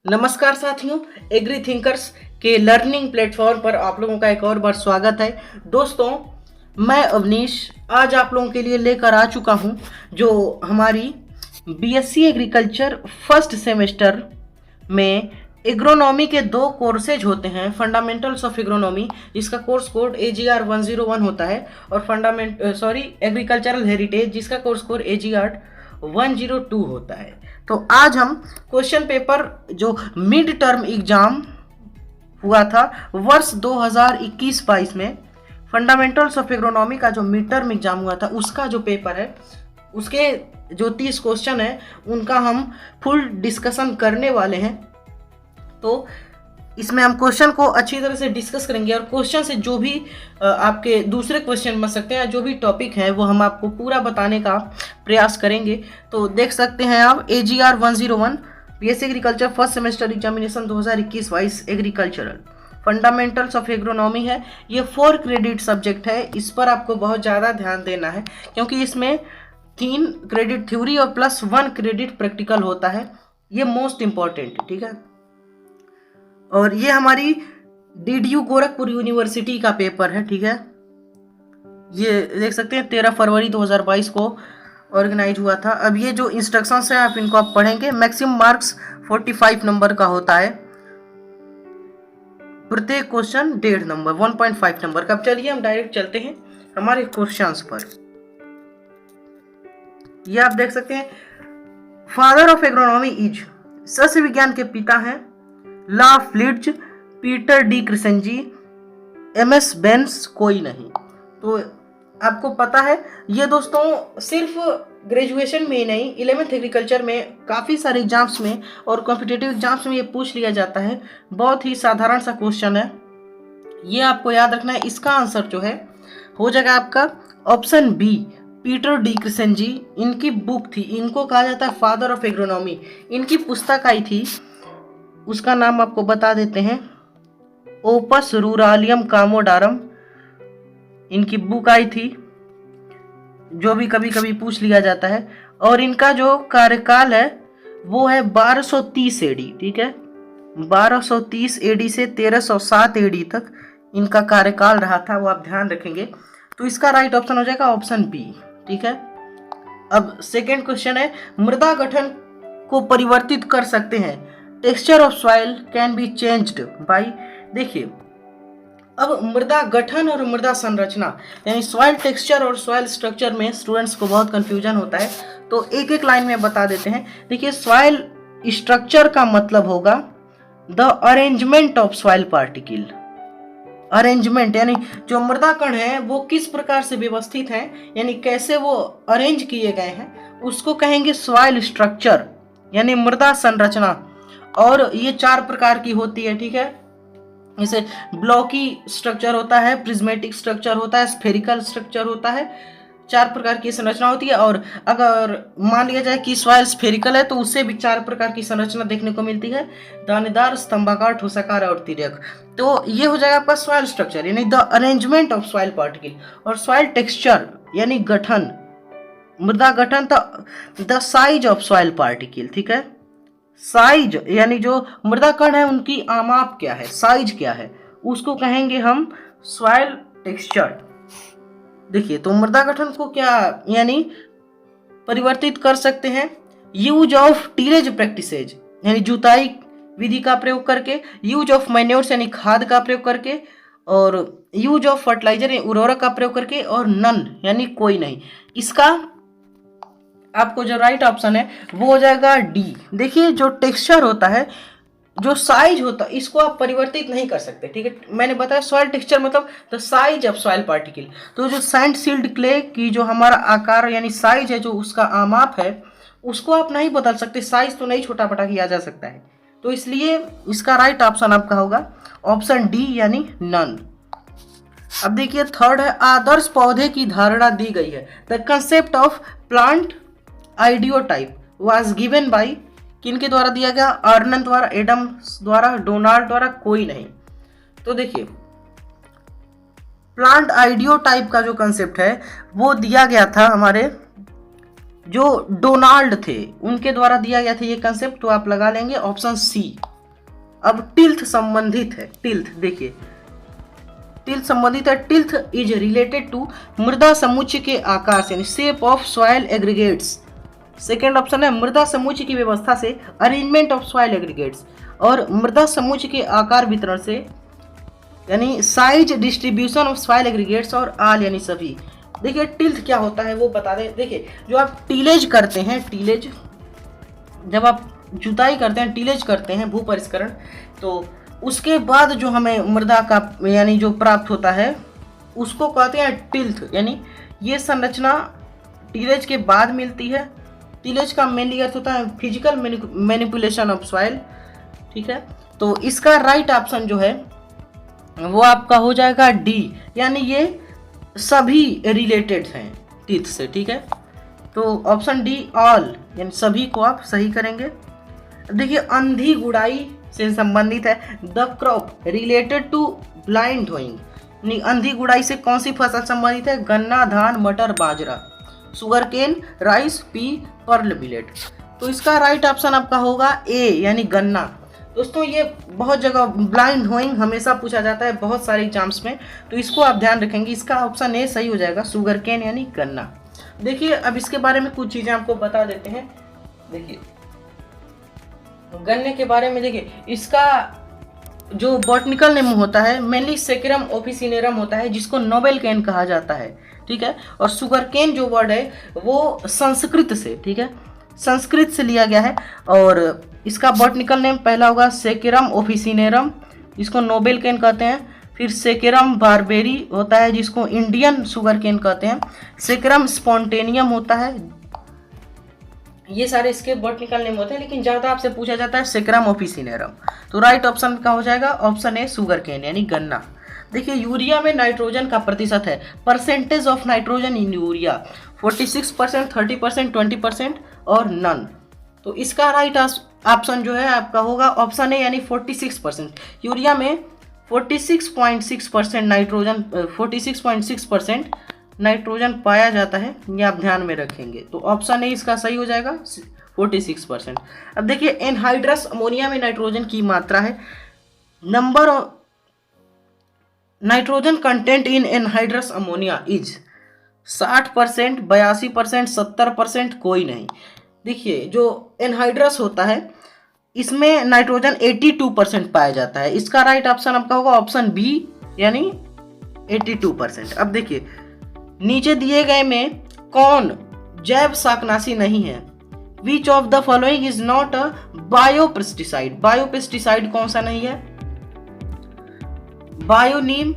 नमस्कार साथियों, agree thinkers के लर्निंग प्लेटफॉर्म पर आप लोगों का एक और बार स्वागत है। दोस्तों, मैं अवनीश आज आप लोगों के लिए लेकर आ चुका हूं जो हमारी बीएससी एग्रीकल्चर फर्स्ट सेमेस्टर में एग्रोनॉमी के दो कोर्सेज होते हैं। फंडामेंटल्स ऑफ एग्रोनॉमी, जिसका कोर्स कोड AGR 101 होता है, और एग्रीकल्चरल हेरिटेज, जिसका कोर्स कोड AGR 102 होता है। तो आज हम क्वेश्चन पेपर जो मिड टर्म एग्जाम हुआ था वर्ष 2021-22 में, फंडामेंटल्स ऑफ एग्रोनॉमी का जो मिड टर्म एग्जाम हुआ था उसका जो पेपर है, उसके जो 30 क्वेश्चन है उनका हम फुल डिस्कशन करने वाले हैं। तो इसमें हम क्वेश्चन को अच्छी तरह से डिस्कस करेंगे, और क्वेश्चन से जो भी आपके दूसरे क्वेश्चन बन सकते हैं, जो भी टॉपिक है वो हम आपको पूरा बताने का प्रयास करेंगे। तो देख सकते हैं आप AGR 101 BSc agriculture first semester examination 2021-22 agricultural fundamentals of agronomy है। ये 4 क्रेडिट सब्जेक्ट है। इस पर आपको बहुत ज़्यादा ध्यान देना है, क्योंकि इसमें 3 क्रेडिट थ्योरी और प्लस 1 क्रेडिट प्रैक्टिकल होता है। ये मोस्ट इम्पॉर्टेंट है, ठीक है। और ये हमारी DDU गोरखपुर यूनिवर्सिटी का पेपर है, ठीक है। ये देख सकते हैं 13 फरवरी 2022 को ऑर्गेनाइज हुआ था। अब ये जो इंस्ट्रक्शंस हैं आप इनको आप पढ़ेंगे। मैक्सिमम मार्क्स 45 नंबर का होता है, प्रत्येक क्वेश्चन 1.5 नंबर 1.5 नंबर का। अब चलिए हम डायरेक्ट चलते हैं हमारे क्वेश्चंस पर। ये आप देख सकते हैं, फादर ऑफ एग्रोनॉमी इज, सस्य विज्ञान के पिता हैं ला फ्लिट्ज, पीटर डी क्रिसेंजी, MS बेंस कोई नहीं। तो आपको पता है, ये दोस्तों सिर्फ ग्रेजुएशन में ही नहीं, 11th एग्रीकल्चर में काफ़ी सारे एग्जाम्स में और कॉम्पिटिटिव एग्जाम्स में ये पूछ लिया जाता है। बहुत ही साधारण सा क्वेश्चन है, ये आपको याद रखना है। इसका आंसर जो है हो जाएगा आपका ऑप्शन बी, पीटर डी क्रिसेंजी। इनकी बुक थी, इनको कहा जाता है फादर ऑफ एग्रोनॉमी। इनकी पुस्तक आई थी, उसका नाम आपको बता देते हैं, ओपस रूरालियम कामोडारम। इनकी बुक आई थी, जो भी कभी कभी पूछ लिया जाता है। और इनका जो कार्यकाल है वो है 1230 AD, ठीक है। 1230 AD से 1307 AD तक इनका कार्यकाल रहा था, वो आप ध्यान रखेंगे। तो इसका राइट ऑप्शन हो जाएगा ऑप्शन बी, ठीक है। अब सेकेंड क्वेश्चन है, मृदा गठन को परिवर्तित कर सकते हैं, texture of soil can be changed by. देखिए, अब मृदा गठन और मृदा संरचना यानी सॉइल टेक्सचर और सॉइल स्ट्रक्चर में स्टूडेंट्स को बहुत कंफ्यूजन होता है, तो एक एक लाइन में बता देते हैं। देखिए, सॉइल स्ट्रक्चर का मतलब होगा the arrangement of soil particle. Arrangement यानी जो मृदा कण है वो किस प्रकार से व्यवस्थित हैं, यानी कैसे वो अरेंज किए गए हैं, उसको कहेंगे सॉइल स्ट्रक्चर यानी मृदा संरचना। और ये 4 प्रकार की होती है, ठीक है। जैसे ब्लॉकी स्ट्रक्चर होता है, प्रिज्मेटिक स्ट्रक्चर होता है, स्फेरिकल स्ट्रक्चर होता है। 4 प्रकार की संरचना होती है। और अगर मान लिया जाए कि सॉइल स्फेरिकल है तो उससे भी 4 प्रकार की संरचना देखने को मिलती है, दानेदार, स्तंभाकार, ठोसाकार और तिर्यक। तो ये हो जाएगा आपका सॉइल स्ट्रक्चर यानी the arrangement of soil particle. और सॉइल टेक्सचर यानी गठन, मृदा गठन, the size of soil particle, ठीक है। साइज यानी जो मृदा कण है उनकी आमाप क्या है, साइज क्या है, उसको कहेंगे हम सॉइल टेक्सचर। देखिए, तो मृदा गठन को क्या यानी परिवर्तित कर सकते हैं, यूज ऑफ टीलेज प्रैक्टिसेज यानी जुताई विधि का प्रयोग करके, यूज ऑफ मैन्योर्स यानी खाद का प्रयोग करके, और यूज ऑफ फर्टिलाइजर यानी उर्वरक का प्रयोग करके, और नन यानी कोई नहीं। इसका आपको जो राइट ऑप्शन है वो हो जाएगा डी। देखिए, जो टेक्सचर होता है, जो साइज होता है, इसको आप परिवर्तित नहीं कर सकते, ठीक है। मैंने बताया सॉइल टेक्सचर मतलब the size of soil particle. तो जो सैंड सील्ड क्ले की जो हमारा आकार यानी साइज है, जो उसका आमाप है, उसको आप नहीं बदल सकते। साइज तो नहीं छोटा बड़ा किया जा सकता है, तो इसलिए इसका राइट ऑप्शन आपका होगा ऑप्शन डी यानी नन। अब देखिए, थर्ड है, आदर्श पौधे की धारणा दी गई है। The concept of plant ideotype was given bye, किनके द्वारा दिया गया, अर्नन द्वारा, एडम्स द्वारा, डोनाल्ड द्वारा, कोई नहीं। तो देखिए, प्लांट आइडियोटाइप का जो कंसेप्ट है वो दिया गया था हमारे जो डोनाल्ड थे उनके द्वारा दिया गया था ये कंसेप्ट, तो आप लगा लेंगे ऑप्शन सी, अब टिल्थ संबंधित है, टिल्थ देखिए, टिल्थ संबंधित है। टिल्थ इज रिलेटेड टू मृदा समुच्चय के आकार से, shape of soil aggregates. Second option है मृदा समुच्चय की व्यवस्था से, अरेंजमेंट ऑफ सॉइल एग्रीगेट्स, और मृदा समुच्चय के आकार वितरण से, यानी size distribution of soil aggregates, और आल यानी सभी। देखिए टिल्थ क्या होता है वो बता दें। देखिए जो आप टीलेज करते हैं, टीलेज जब आप जुताई करते हैं, टीलेज करते हैं, भू परिष्करण, तो उसके बाद जो हमें मृदा का यानी जो प्राप्त होता है उसको कहते हैं टिल्थ। यानी ये संरचना टीलेज के बाद मिलती है। टीलेज का मेनली अर्थ होता है फिजिकल मैनिपुलेशन ऑफ सॉइल, ठीक है। तो इसका राइट ऑप्शन जो है वो आपका हो जाएगा डी, यानी ये सभी रिलेटेड हैं टिल्थ से, ठीक है। तो ऑप्शन डी ऑल यानी सभी को आप सही करेंगे। देखिए अंधी गुड़ाई से संबंधित है, the crop related to blind hoeing. अंधी गुड़ाई से कौन सी फसल संबंधित है? गन्ना, धान, मटर, बाजरा, sugar cane, rice, pea, pearl millet. तो इसका राइट ऑप्शन आपका होगा ए यानी गन्ना। दोस्तों ये बहुत जगह ब्लाइंड होइंग हमेशा पूछा जाता है बहुत सारे एग्जाम्स में, तो इसको आप ध्यान रखेंगे। इसका ऑप्शन ए सही हो जाएगा, शुगर केन यानी गन्ना। देखिए अब इसके बारे में कुछ चीज़ें आपको बता देते हैं। देखिए गन्ने के बारे में, देखिए इसका जो बॉटनिकल नेम होता है मेनली सेकेरम ऑफिसिनेरम होता है, जिसको नोबेल केन कहा जाता है, ठीक है। और शुगर केन जो वर्ड है वो संस्कृत से, ठीक है, संस्कृत से लिया गया है। और इसका बॉटनिकल नेम पहला होगा सेकेरम ऑफिसिनेरम, जिसको नोबेल केन कहते हैं। फिर सेकेरम बारबेरी होता है, जिसको इंडियन शुगर केन कहते हैं। सेकेरम स्पॉन्टेनियम होता है। ये सारे इसके बॉटनिकल नेम होते हैं, लेकिन ज़्यादा आपसे पूछा जाता है सेकेरम ऑफिसिनेरम। तो राइट ऑप्शन का हो जाएगा ऑप्शन ए शुगर केन यानी गन्ना। देखिए यूरिया में नाइट्रोजन का प्रतिशत है, percentage of nitrogen in urea 46%, 30%, 20% और नन। तो इसका राइट ऑप्शन जो है आपका होगा ऑप्शन ए यानी 46%। यूरिया में 46.6% नाइट्रोजन 46.6% नाइट्रोजन पाया जाता है, ये आप ध्यान में रखेंगे। तो ऑप्शन ए इसका सही हो जाएगा 46%। अब देखिए एनहाइड्रस अमोनिया में नाइट्रोजन की मात्रा है, number of nitrogen content in anhydrous ammonia is 60%, 82%, 70%, कोई नहीं। देखिए जो एनहाइड्रस होता है इसमें नाइट्रोजन 82% पाया जाता है। इसका राइट ऑप्शन आपका होगा ऑप्शन बी यानी 82%। अब देखिए नीचे दिए गए में कौन जैव शाकनाशी नहीं है? Which of the following is not a biopesticide? Biopesticide कौन सा नहीं है? बायोनीम,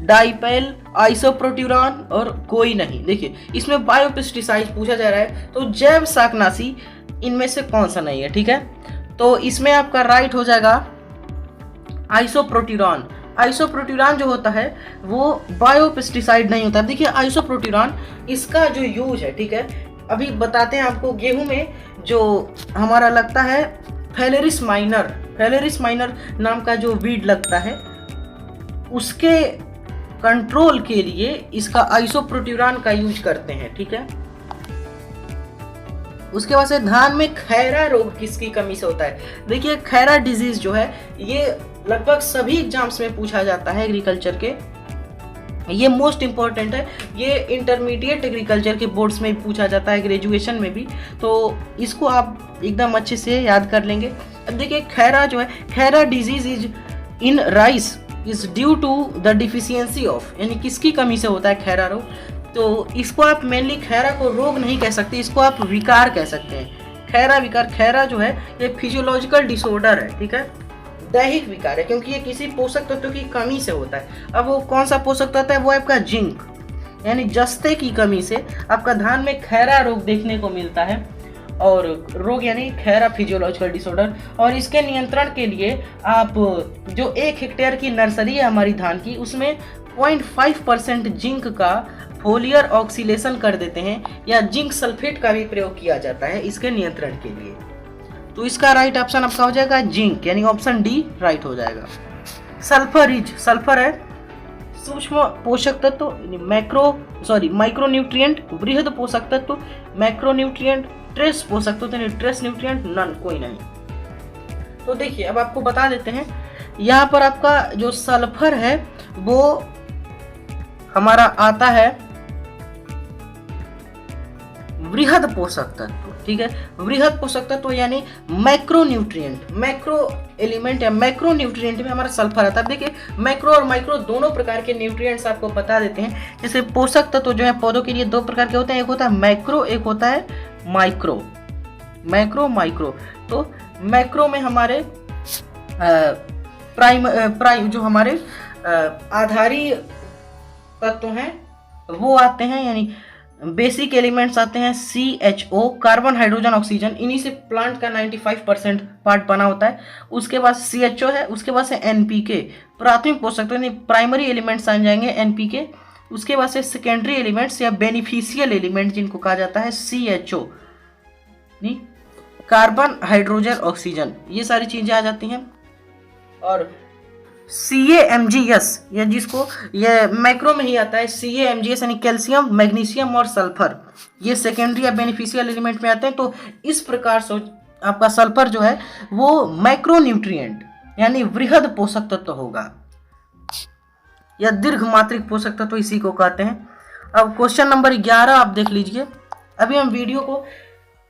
डाइपेल, आइसोप्रोट्यूरान और कोई नहीं। देखिए इसमें बायोपेस्टिसाइड पूछा जा रहा है, तो जैव शाकनाशी इनमें से कौन सा नहीं है, ठीक है। तो इसमें आपका राइट हो जाएगा आइसोप्रोट्यूरान। आइसोप्रोट्यूरान जो होता है वो बायोपेस्टिसाइड नहीं होता। देखिए आइसोप्रोट्यूरान इसका जो यूज है, ठीक है, अभी बताते हैं आपको। गेहूं में जो हमारा लगता है फेलेरिस माइनर नाम का जो वीड लगता है, उसके कंट्रोल के लिए इसका आइसोप्रोट्यूरान का यूज करते हैं, ठीक है। उसके बाद से धान में खैरा रोग किसकी कमी से होता है? देखिए खैरा डिजीज जो है ये लगभग सभी एग्जाम्स में पूछा जाता है एग्रीकल्चर के, ये मोस्ट इंपॉर्टेंट है। ये इंटरमीडिएट एग्रीकल्चर के बोर्ड्स में भी पूछा जाता है, ग्रेजुएशन में भी, तो इसको आप एकदम अच्छे से याद कर लेंगे। अब देखिए खैरा जो है, Khaira disease is in rice is due to the deficiency of, यानी किसकी कमी से होता है खैरा रोग? तो इसको आप मेनली खैरा को रोग नहीं कह सकते, इसको आप विकार कह सकते हैं। खैरा विकार, खैरा जो है ये फिजियोलॉजिकल डिसऑर्डर है, ठीक है, दैहिक विकार है, क्योंकि ये किसी पोषक तत्व की कमी से होता है। अब वो कौन सा पोषक तत्व है? वो आपका जिंक यानी जस्ते की कमी से आपका धान में खैरा रोग देखने को मिलता है। और रोग यानी खैरा फिजियोलॉजिकल डिसऑर्डर। और इसके नियंत्रण के लिए आप जो 1 हेक्टेयर की नर्सरी है हमारी धान की, उसमें 0.5% जिंक का फोलियर ऑक्सीलेशन कर देते हैं, या जिंक सल्फेट का भी प्रयोग किया जाता है इसके नियंत्रण के लिए। तो इसका राइट ऑप्शन आपका हो जाएगा जिंक यानी ऑप्शन डी राइट हो जाएगा। सल्फर है सूक्ष्म पोषक तत्व, माइक्रोन्यूट्रिएंट, बृहद पोषक तत्व, मैक्रोन्यूट्रिएंट, ट्रेस पोषक तत्व, ट्रेस न्यूट्रिएंट, नन, कोई नहीं। तो देखिए अब आपको बता देते हैं, यहाँ पर आपका जो सल्फर है वो हमारा आता है वृहद पोषक तत्व, ठीक है। वृहद पोषक तत्व यानी मैक्रो न्यूट्रिएंट, मैक्रो एलिमेंट या मैक्रो न्यूट्रिएंट में हमारा सल्फर आता है। देखिए मैक्रो और माइक्रो दोनों प्रकार के न्यूट्रिएंट्स आपको बता देते हैं। जैसे पोषक तत्व जो है पौधों के लिए दो प्रकार के होते हैं, एक होता है मैक्रो, एक होता है माइक्रो। मैक्रो माइक्रो, तो मैक्रो में हमारे प्राइम जो हमारे आधारी तत्व हैं वो आते हैं, यानी बेसिक एलिमेंट्स आते हैं CHO, कार्बन हाइड्रोजन ऑक्सीजन, इन्हीं से प्लांट का 95% पार्ट बना होता है। उसके बाद CHO है, उसके बाद से NPK, प्राथमिक पोषक तत्व, यानी प्राइमरी एलिमेंट्स आ जाएंगे NPK। उसके बाद से सेकेंडरी एलिमेंट्स या बेनिफिशियल एलिमेंट जिनको कहा जाता है CHO, नहीं कार्बन हाइड्रोजन ऑक्सीजन, ये सारी चीजें आ जाती हैं। और CaMgS, या जिसको ये मैक्रो में ही आता है, CaMgS यानी कैल्शियम, मैग्नीशियम और सल्फर, ये सेकेंडरी या बेनिफिशियल एलिमेंट में आते हैं। तो इस प्रकार से आपका सल्फर जो है वो मैक्रो न्यूट्रिएंट यानी वृहद पोषक तत्व होगा, या दीर्घ मात्रिक पोषक तत्व इसी को कहते हैं। अब क्वेश्चन नंबर 11 आप देख लीजिए। अभी हम वीडियो को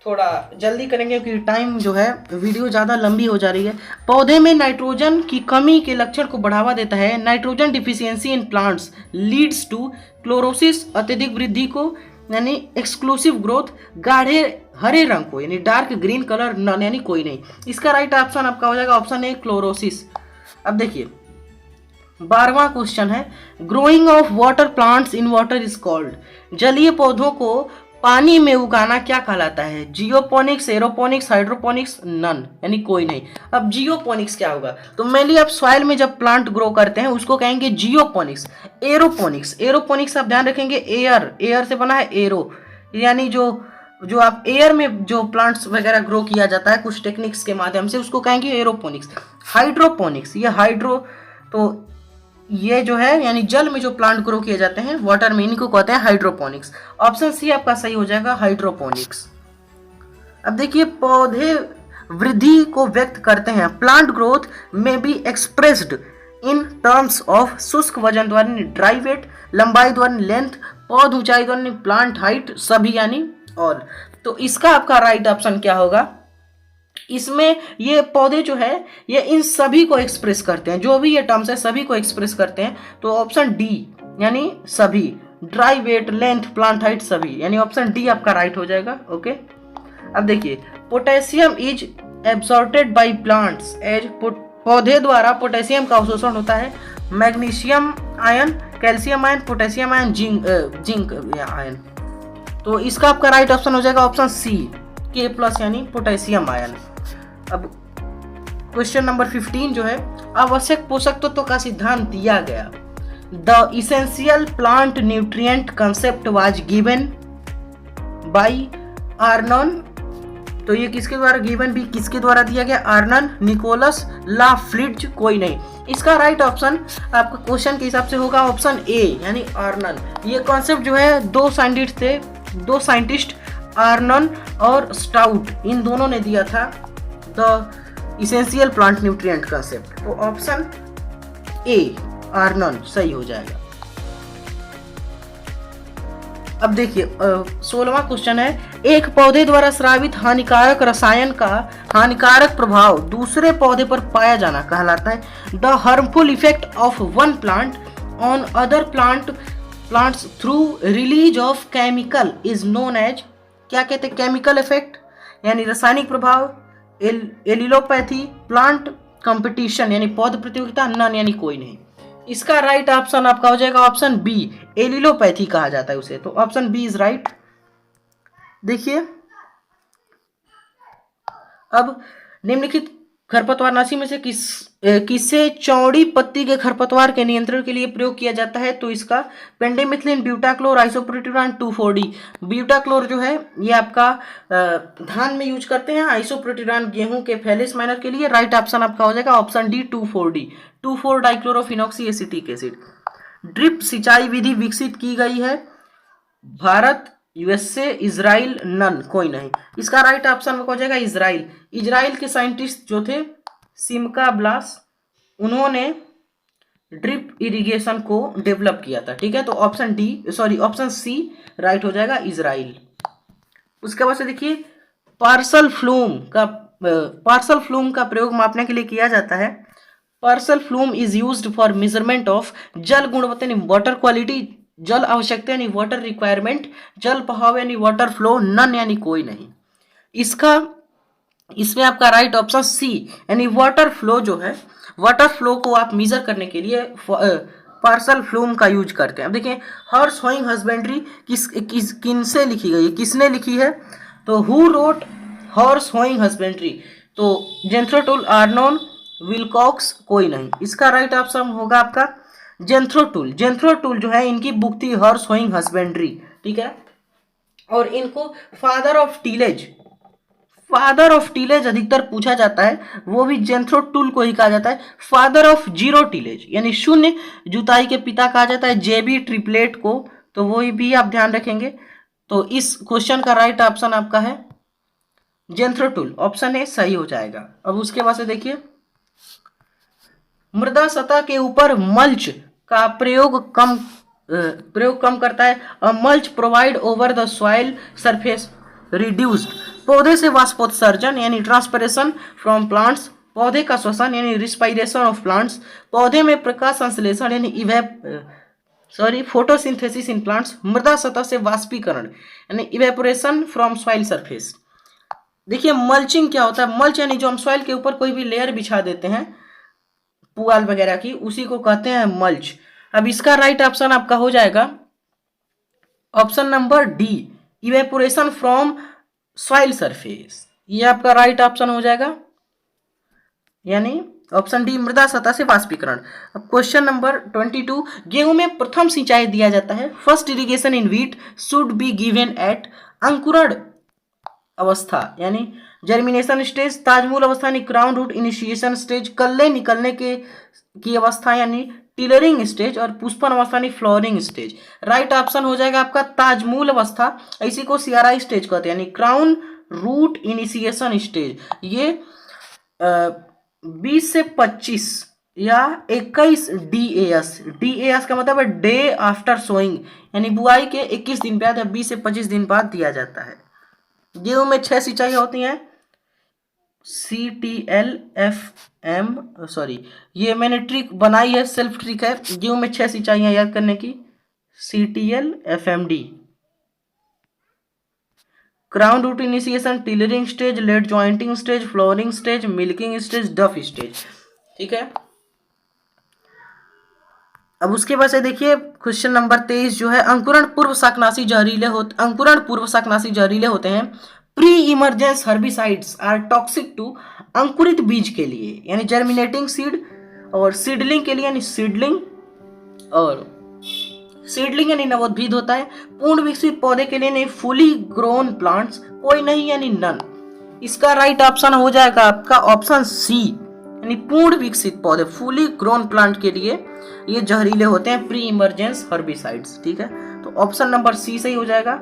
थोड़ा जल्दी करेंगे क्योंकि टाइम जो है वीडियो ज़्यादा लंबी हो जा रही है। पौधे में नाइट्रोजन की कमी के लक्षण को बढ़ावा देता है। Nitrogen deficiency in plants leads to chlorosis, अत्यधिक वृद्धि को यानी एक्सक्लूसिव ग्रोथ, गाढ़े हरे रंग को यानी डार्क ग्रीन कलर नन यानी कोई नहीं। इसका राइट ऑप्शन आपका हो जाएगा ऑप्शन ए क्लोरोसिस। अब देखिए 12वां क्वेश्चन है, growing of water plants in water is called. जलीय पौधों को पानी में उगाना क्या कहलाता है? जियोपोनिक्स, एरोपोनिक्स, हाइड्रोपोनिक्स, नन यानी कोई नहीं। अब जियोपोनिक्स क्या होगा? तो मेनली आप सॉइल में जब प्लांट ग्रो करते हैं उसको कहेंगे जियोपोनिक्स। एरोपोनिक्स, एरोपोनिक्स आप ध्यान रखेंगे एयर, एयर से बना है एरो, यानी जो आप एयर में जो प्लांट्स वगैरह ग्रो किया जाता है कुछ टेक्निक्स के माध्यम से, उसको कहेंगे एरोपोनिक्स। हाइड्रोपोनिक्स, ये हाइड्रो तो ये जो है यानी जल में जो प्लांट ग्रो किए जाते हैं वाटर में, इनको कहते हैं हाइड्रोपोनिक्स। ऑप्शन सी आपका सही हो जाएगा हाइड्रोपोनिक्स। अब देखिए पौधे वृद्धि को व्यक्त करते हैं, प्लांट ग्रोथ में be expressed in terms of शुष्क वजन द्वारा, ड्राई वेट, लंबाई द्वारा लेंथ, पौध ऊंचाई द्वारा, प्लांट हाइट, सभी यानी ऑल। तो इसका आपका राइट ऑप्शन क्या होगा? इसमें ये पौधे जो है ये इन सभी को एक्सप्रेस करते हैं, जो भी ये टर्म्स है सभी को एक्सप्रेस करते हैं। तो ऑप्शन डी यानी सभी, dry weight, length, plant height, सभी यानी ऑप्शन डी आपका राइट हो जाएगा। ओके, अब देखिए potassium is absorbed by plants as, पौधे द्वारा पोटेशियम का अवशोषण होता है। Magnesium ion, calcium ion, potassium ion, zinc ion. तो इसका आपका राइट ऑप्शन हो जाएगा ऑप्शन सी K+ यानी पोटेशियम आयन। अब क्वेश्चन नंबर 15 जो है, आवश्यक पोषक तत्व का सिद्धांत दिया गया। The essential plant nutrient concept was given by Arnon. तो ये किसके द्वारा गिवन भी किसके द्वारा दिया गया? आर्नन, निकोलस, ला फ्लिट्ज, कोई नहीं। इसका राइट ऑप्शन आपका क्वेश्चन के हिसाब से होगा ऑप्शन ए यानी आर्नन। ये कॉन्सेप्ट जो है दो साइंटिस्ट आर्नन और स्टाउट, इन दोनों ने दिया था the essential plant nutrient concept. तो ऑप्शन ए आर्नन सही हो जाएगा। अब देखिए 16वां क्वेश्चन है, एक पौधे द्वारा स्रावित हानिकारक रसायन का हानिकारक प्रभाव दूसरे पौधे पर पाया जाना कहलाता है। The harmful effect of one plant on other plants through release of chemical is known as, क्या कहते हैं? केमिकल इफेक्ट यानी रासायनिक प्रभाव, एलिलोपैथी, प्लांट कंपटीशन यानी पौध प्रतियोगिता, नन यानी कोई नहीं। इसका राइट ऑप्शन आपका हो जाएगा ऑप्शन बी, एलिलोपैथी कहा जाता है उसे। तो ऑप्शन बी इज राइट। देखिए अब निम्नलिखित खरपतवारनाशी में से किसे चौड़ी पत्ती के खरपतवार के नियंत्रण के लिए प्रयोग किया जाता है? तो इसका पेंडिमिथिलिन, ब्यूटाक्लोर, आइसोप्रोटिरान 2,4-D। ब्यूटाक्लोर जो है ये आपका धान में यूज करते हैं, आइसोप्रोटिरान गेहूं के फेलिस माइनर के लिए। राइट ऑप्शन आपका हो जाएगा option D 2,4-D, two four dichlorophenoxy acetic acid. Drip सिंचाई विधि विकसित की गई है, भारत, यूएसए, इजराइल, नन कोई नहीं। इसका राइट ऑप्शन हो जाएगा इजराइल। इजराइल के साइंटिस्ट जो थे सिमका ब्लास, उन्होंने ड्रिप इरिगेशन को डेवलप किया था। ठीक है, तो ऑप्शन सी राइट हो जाएगा, इजराइल। उसके बाद से देखिए पार्सल फ्लूम का प्रयोग मापने के लिए किया जाता है। Parcel flume is used for measurement of जल गुणवत्ता यानी वाटर क्वालिटी, जल आवश्यकता यानी वाटर रिक्वायरमेंट, जल बहाव यानी वाटर फ्लो, नन यानी कोई नहीं। इसमें आपका राइट ऑप्शन सी यानी वाटर फ्लो जो है, वाटर फ्लो को आप मेजर करने के लिए पार्सल फ्लूम का यूज करते हैं। अब देखिए हॉर्स होइंग हस्बेंड्री किनसे लिखी गई है, किसने लिखी है, तो who wrote horse hoeing husbandry, तो जेंथ्रोटुल, आर्नोन, विलकॉक्स, कोई नहीं। इसका राइट ऑप्शन होगा आपका जेंथ्रोटुल। जेंथ्रोटुल जो है इनकी बुक थी हॉर्स होइंग हस्बेंड्री। ठीक है, और इनको फादर ऑफ टीलेज अधिकतर पूछा जाता है, वो भी जेंथ्रोटुल को ही कहा जाता है। फादर ऑफ जीरो टीलेज यानी शून्य जुताई के पिता कहा जाता है जेबी ट्रिपलेट को, तो वो भी आप ध्यान रखेंगे। तो इस क्वेश्चन का राइट ऑप्शन आपका है जेंथ्रोटुल, ऑप्शन ए सही हो जाएगा। अब उसके बाद से देखिए मृदा सतह के ऊपर मल्च का प्रयोग कम करता है। Mulch provide over the soil surface reduced, पौधे से वाष्पोत्सर्जन यानी ट्रांसपिरेशन फ्रॉम प्लांट्स, पौधे का श्वसन यानी रिस्पायरेशन ऑफ प्लांट्स, पौधे में प्रकाश संश्लेषण यानी फोटोसिंथेसिस इन प्लांट्स, मृदा सतह से वाष्पीकरण यानी इवेपोरेशन फ्रॉम सॉइल सरफेस। देखिए मल्चिंग क्या होता है, मल्च यानी जो हम सॉइल के ऊपर कोई भी लेयर बिछा देते हैं पुआल वगैरह की, उसी को कहते हैं मल्च। अब इसका राइट ऑप्शन आपका हो जाएगा option number D, evaporation from soil surface, ये आपका राइट ऑप्शन हो जाएगा, यानी ऑप्शन डी मृदा सतह से वाष्पीकरण। अब क्वेश्चन नंबर 22, गेहूं में प्रथम सिंचाई दिया जाता है। First irrigation in wheat should be given at अंकुरण अवस्था यानी जर्मिनेशन स्टेज, ताजमूल अवस्था यानी क्राउन रूट इनिशिएशन स्टेज, कल्ले निकलने की अवस्था यानी टिलरिंग स्टेज, और पुष्पन अवस्था यानी फ्लोरिंग स्टेज। राइट ऑप्शन हो जाएगा आपका ताजमूल अवस्था, इसी को सीआरआई स्टेज कहते हैं यानी क्राउन रूट इनिशिएशन स्टेज। ये 20 से 25 या 21 DAS का मतलब है डे आफ्टर सोइंग यानी बुआई के 21 दिन बाद या 20 से 25 दिन बाद दिया जाता है। गेहूं में 6 सिंचाई होती हैं, CTLFM, ये मैंने ट्रिक बनाई है, सेल्फ ट्रिक है। गेहूं में 6 सिंचाइयां याद करने की, CTLFMD, crown root initiation, tillering stage, late jointing stage, flowering stage, milking stage, dough stage. ठीक है, अब उसके बाद से देखिए क्वेश्चन नंबर 23 जो है अंकुरण पूर्व शाकनाशी जहरीले होते हैं। Pre emergence herbicides are toxic to अंकुरित बीज के लिए यानी जर्मिनेटिंग सीड, और सीडलिंग के लिए यानी सीडलिंग यानी नवोद्भिद होता है। पूर्ण विकसित पौधे के लिए नहीं, फुली ग्रोन प्लांट्स कोई नहीं यानी नन। इसका राइट ऑप्शन हो जाएगा आपका ऑप्शन सी यानी पूर्ण विकसित पौधे, फुली ग्रोन प्लांट के लिए ये जहरीले होते हैं प्री इमर्जेंस हर्बिसाइड्स। ठीक है, तो ऑप्शन नंबर सी सही हो जाएगा,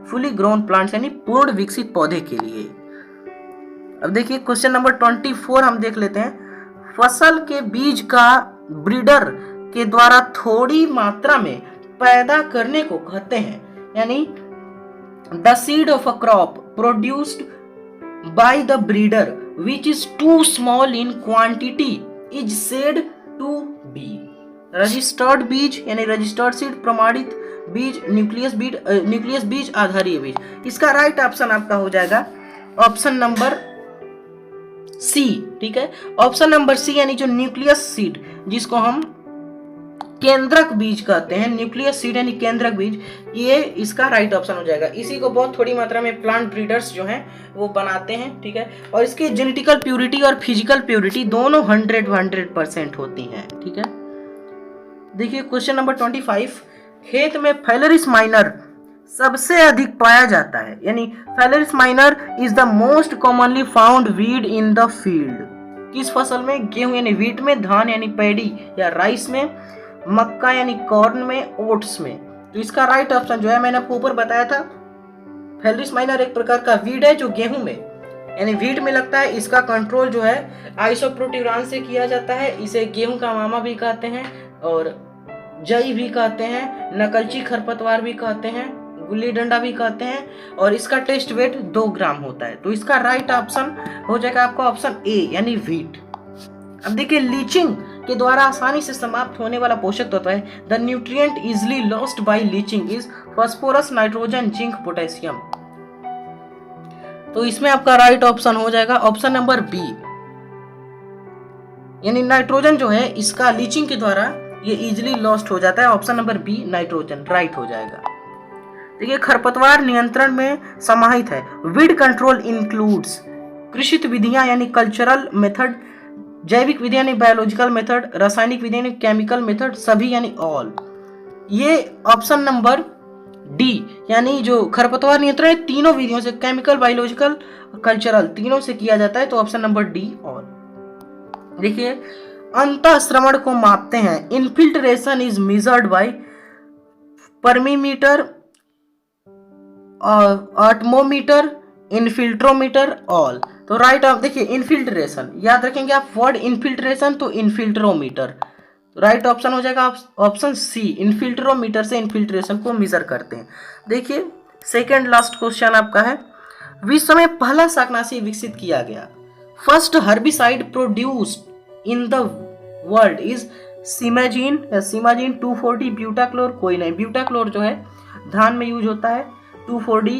फुली ग्रोन प्लांट्स यानी पूर्ण विकसित पौधे के लिए। अब देखिए क्वेश्चन नंबर 24 हम देख लेते हैं। फसल के बीज का ब्रीडर के द्वारा थोड़ी मात्रा में पैदा करने को कहते हैं, यानी the seed of a crop produced by the breeder which is too small in quantity is said to be registered बीज यानी रजिस्टर्ड सीड, प्रमाणित बीज, न्यूक्लियस बीज, आधारीय बीज। इसका राइट ऑप्शन आपका हो जाएगा ऑप्शन नंबर सी। ठीक है, ऑप्शन नंबर सी यानी जो न्यूक्लियस सीड जिसको हम केंद्रक बीज कहते हैं, न्यूक्लियस सीड यानी केंद्रक बीज, ये इसका राइट ऑप्शन हो जाएगा। इसी को बहुत थोड़ी मात्रा में प्लांट ब्रीडर्स जो हैं वो बनाते हैं। ठीक है, और इसकी जेनेटिकल प्योरिटी और फिजिकल प्योरिटी दोनों 100% होती हैं। ठीक है, देखिए क्वेश्चन नंबर 25, खेत में फैलरिस माइनर सबसे अधिक पाया जाता है, यानी Phalaris minor is the most commonly found weed in the field. किस फसल में? गेहूं यानी व्हीट में, धान यानी पैडी या राइस में, मक्का यानी कॉर्न में, ओट्स में। तो इसका राइट ऑप्शन जो है मैंने आपको ऊपर बताया था, फैलरिस माइनर एक प्रकार का वीड है जो गेहूं में यानी व्हीट में लगता है। इसका कंट्रोल जो है आइसोप्रोट्यूरान से किया जाता है। इसे गेहूं का मामा भी कहते हैं और जई भी कहते हैं, नकलची खरपतवार भी कहते हैं, गुल्ली डंडा भी कहते हैं और इसका टेस्ट वेट 2 ग्राम होता है। तो इसका राइट ऑप्शन हो जाएगा आपका ऑप्शन ए यानी व्हीट। अब देखिए लीचिंग के द्वारा आसानी से समाप्त होने वाला पोषक तत्व है the nutrient easily lost by leaching is phosphorus, nitrogen, zinc, potassium. तो इसमें आपका राइट ऑप्शन हो जाएगा ऑप्शन नंबर बी यानी नाइट्रोजन जो है इसका लीचिंग के द्वारा ये इजिली लॉस्ट हो जाता है। Option number B nitrogen right हो जाएगा। देखिए खरपतवार नियंत्रण में समाहित है। वीड कंट्रोल इंक्लूड्स कृषि विधियां यानी कल्चरल मेथड, जैविक विधि यानी बायोलॉजिकल मेथड, रासायनिक विधि यानी केमिकल मेथड, सभी यानी ऑल। ये ऑप्शन नंबर डी यानी जो खरपतवार नियंत्रण है तीनों विधियों से, केमिकल, बायोलॉजिकल, कल्चरल, तीनों से किया जाता है। तो ऑप्शन नंबर डी ऑल। देखिए अंतःश्रवण को मापते हैं। Infiltration is measured by permeameter, atmometer, infiltrometer, all. तो राइट ऑफ देखिए इनफिल्ट्रेशन याद रखेंगे आप वर्ड इनफिल्ट्रेशन तो इनफिल्ट्रोमीटर। राइट ऑप्शन हो जाएगा ऑप्शन सी इनफिल्ट्रोमीटर से इनफिल्ट्रेशन को मेजर करते हैं। देखिए सेकेंड लास्ट क्वेश्चन आपका है विश्व में पहला शाकनाशी विकसित किया गया। First herbicide produced in the world is सिमाजीन या सिमाजीन 2,4-D ब्यूटाक्लोर कोई नहीं। ब्यूटाक्लोर जो है धान में यूज होता है। 2,4-D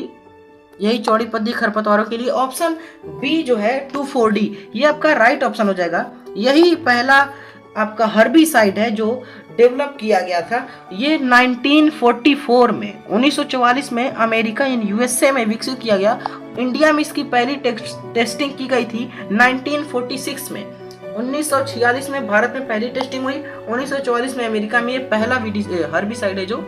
यही चौड़ी पत्ती खरपतवारों के लिए। ऑप्शन बी जो है 2,4-D ये आपका राइट ऑप्शन हो जाएगा। यही पहला आपका हर्बिसाइड है जो डेवलप किया गया था। ये 1944 में 1944 में अमेरिका इन यूएसए में विकसित किया गया। इंडिया में इसकी पहली टेस्टिंग की गई थी 1946 में। 1946 में भारत में पहली टेस्टिंग हुई। 1944 में अमेरिका में ये पहला हर्बिसाइड है जो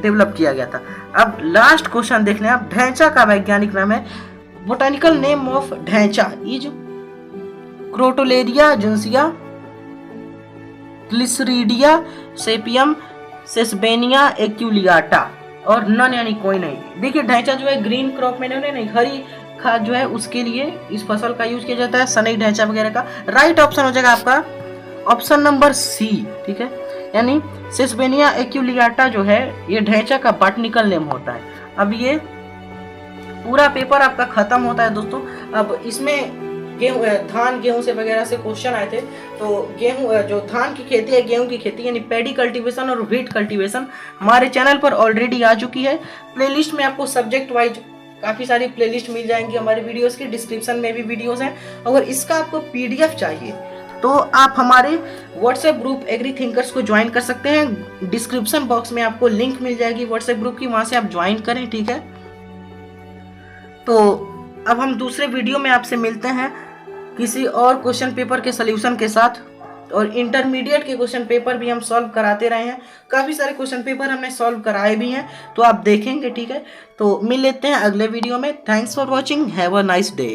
डेवलप किया गया था। अब लास्ट क्वेश्चन देख लें आप। ढैंचा का वैज्ञानिक नाम है, botanical name of dhaincha is Crotalaria juncea, Gliricidia, sepium, Sesbania, aculeata और नन यानी कोई नहीं। देखिए ढैंचा जो है ग्रीन क्रॉप में नहीं हरी खाद जो है उसके लिए इस फसल का यूज किया जाता है, सनई ढैंचा वगैरह का। राइट ऑप्शन हो जाएगा आपका ऑप्शन नंबर सी। ठीक है यानी सेसबेनिया एक्यूलियाटा जो है ये ढैंचा का बॉटनिकल नेम होता है। अब ये पूरा पेपर आपका खत्म होता है दोस्तों। अब इसमें धान गेहूं से वगैरह से क्वेश्चन आए थे। तो गेहूं जो धान की खेती है, गेहूं की खेती यानी पैडी कल्टीवेशन और व्हीट कल्टीवेशन हमारे चैनल पर ऑलरेडी आ चुकी है। प्लेलिस्ट में आपको सब्जेक्ट वाइज काफ़ी सारी प्लेलिस्ट मिल जाएंगी हमारे वीडियोस की। डिस्क्रिप्शन में भी वीडियोस हैं। अगर इसका आपको पीडीएफ चाहिए तो आप हमारे व्हाट्सएप ग्रुप एग्री थिंकर्स को ज्वाइन कर सकते हैं। डिस्क्रिप्शन बॉक्स में आपको लिंक मिल जाएगी व्हाट्सएप ग्रुप की, वहां से आप ज्वाइन करें। ठीक है तो अब हम दूसरे वीडियो में आपसे मिलते हैं किसी और क्वेश्चन पेपर के सॉल्यूशन के साथ। और इंटरमीडिएट के क्वेश्चन पेपर भी हम सॉल्व कराते रहे हैं। काफ़ी सारे क्वेश्चन पेपर हमने सॉल्व कराए भी हैं तो आप देखेंगे। ठीक है तो मिल लेते हैं अगले वीडियो में। Thanks for watching, have a nice day.